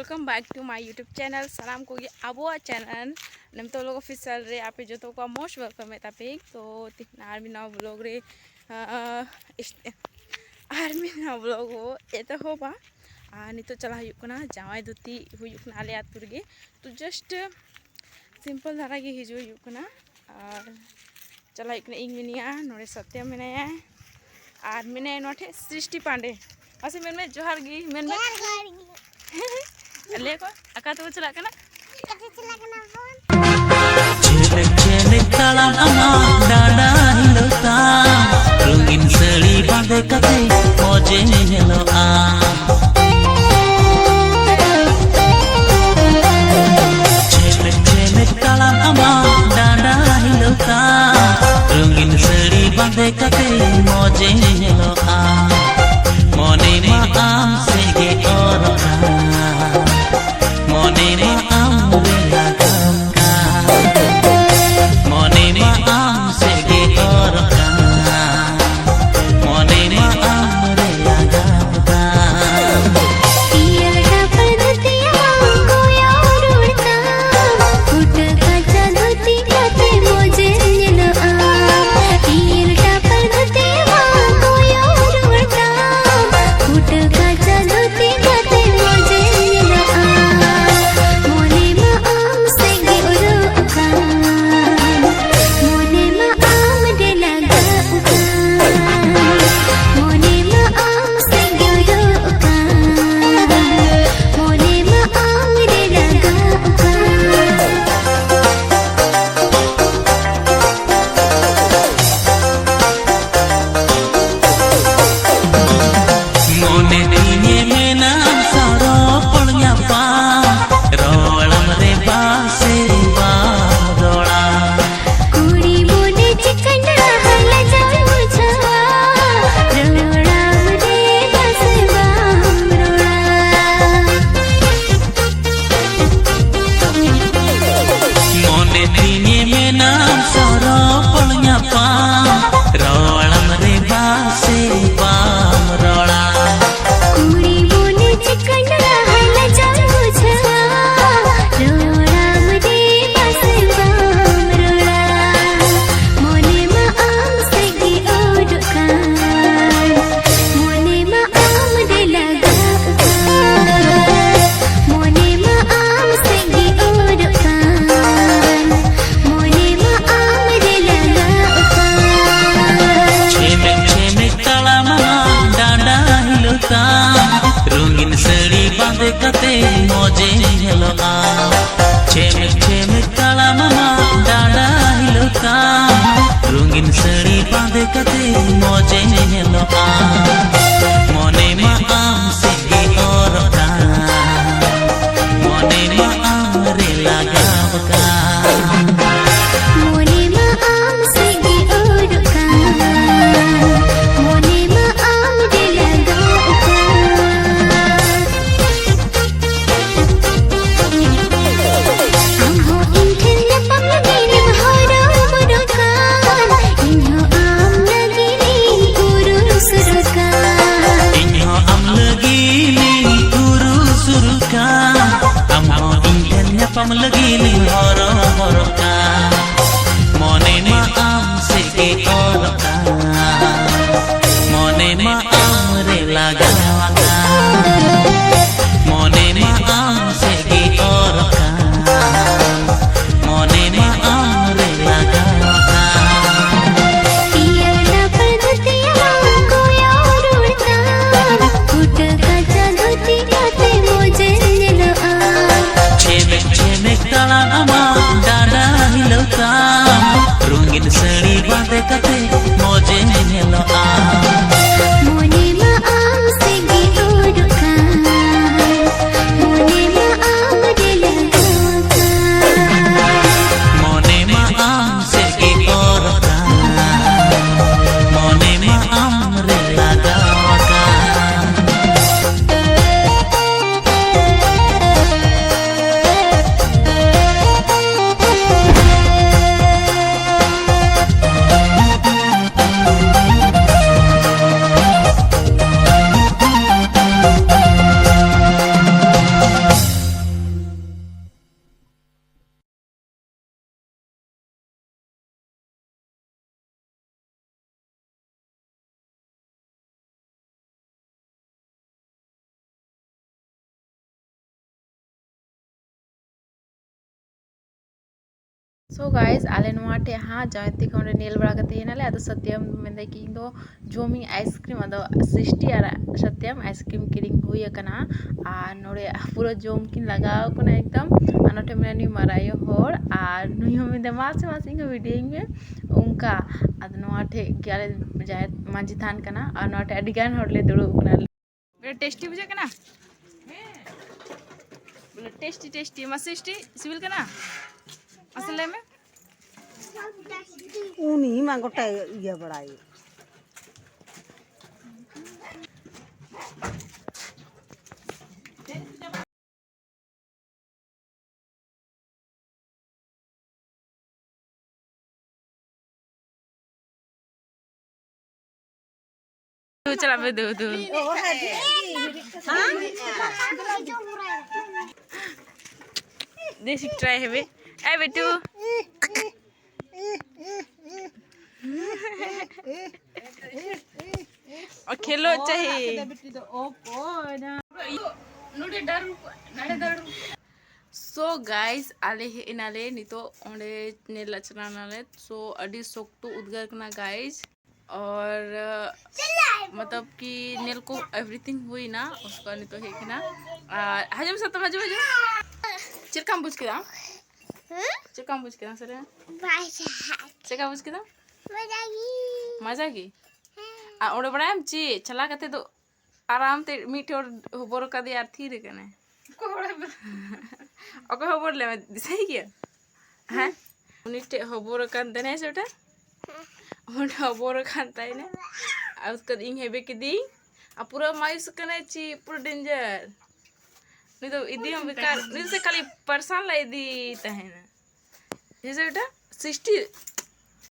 welcome back to my YouTube channel. Salam ko abo channel. Nem to log official re ape joto ko most welcome tapi to army na vlog re army na vlog ho eta ho ba nito chala huyuk kana jawai duti huyuk na ale atur ge to just simple dhara ge hiju huyuk kana ar chala ikne ing minia nore satya menaya ar menaya note Srishti Pandey ase men me johar gi men me ले को अका तो चला कना चले चले ताला अमा डाडा हिलोता रंगीन साड़ी बांधे कते मौजे हेलो आ चले चले ताला अमा डाडा हिलोता रंगीन साड़ी बांधे कते मौजे हेलो आ मोने मा आम से गे और मोने मा आम रे लगम का मोने मा आम से गे और मोने मा आम रे लगम का पियर का पदतिया कोया उड़ता फुट का चलती कते मुझे न आ पियर का पदतिया कोया उड़ता फुट का चलती कते मुझे न आ मोने मा आम से गे उड़का मोने मा आम दे लगा मोने मा आम से गे उड़का मोने मा आम दे लगा मोने दीने में नाम सारो पड़िया पा रोलम रे बासे बारोड़ा कुड़ी मोने चिकना हल्ला जाऊ छवा रोड़ा रे बस बाम रोड़ा मोने दीने में नाम सारो पड़िया पा रोलम रे बासे बारोड़ा कुड़ी मोने चिकना हल्ला जाऊ छवा रोड़ा रे बस बाम रोड़ा मोने मा आम से गे ओडका मोने मा आम दे लगा मोने मा आम से गे ओडका मोने मा आम दे लगा छेमे छेमे ताला मामा डांडा हिलोता रंगीन साड़ी बांधे कते मौजे हेलो आ छेमे छेमे ताला मामा डांडा हिलोता रंगीन साड़ी बांधे कते मौजे हेलो आ मोने मा आम से गे और मोने मा आम रे लगाव का मोने मा आम से गे ओडका मोने मा आम दे लगा आमहो इंठन पम लगे हरा मुरका इन्हो आम लगे गुरु सुरका इन्हो आम लगीली गुरु सुरुका आमहो इंटन पम लगीली हरो हरोका मोने मा आम से गे और मोने मा आम रे लगावाका मोने मा आम से गे और मोने मा आम रे लगावाका पियर ना पदतिया कोया उड़ता फुट का चलती कते मुझे न आ छेमे छेमे ताला अमा डाडा हिलोता रंगीन साड़ी बांधे कते मौजे हेलो आ मोने मा आम से गे ओडका मोने मा आम दे लगा मोने मा आम से गे और मोने मा आम रे लगावाका सो गाइज आले नोआ ठे हाँ जयंती को नेल बड़ा कते हेनाले अदो सत्यम मेंदे कि इन दो जोमी आइसक्रीम अदो सृष्टि आर सत्यम आइसक्रीम किरिंग हुई कना आ नोडे पूरा जोम किन लगाव कना एकदम अनोटे मेनी मारायो होर आ नुयो मेंदे मासे मासे इंग वीडियो में उनका अदो नोआ ठे ग्याले जाय मांझी थान कना आ नोआ ठे अडिगान होरले दुड़ु कना बे टेस्टी बुझे कना बोले टेस्टी टेस्टी मा सृष्टि सिविल कना असले में उन्हीं में गोटा ये बड़ाई चला बे दो देसी ट्राई है बे ए बेटू और खेलो चाहिए सो गाइस आले इनाले नितो ओंडे नेला चला नाले सो अडी सोक्टू उद्गार कना गाइस और मतलब कि नेल को एवरीथिंग हुई ना उसका नितो है कि ना हजम सतम हजम चिरकाम बुझ के दाम चिरकाम बुझ के दाम सरे चिरकाम बुझ के दाम मजा की आ ओडे बड़ा हम ची चला कते तो आराम ते मीठे और होबर का दे यार थी रे कने ओके होबर ले मैं सही किया हैं उनिटे होबर का दने सोटा उन होबर का ताई ने आ उसका इंग हेबे के दी आ पूरा मायूस कने ची पूरा डेंजर नहीं तो इदी हम बेकार नहीं से खाली परेशान लाई दी तहे ना जैसे बेटा 60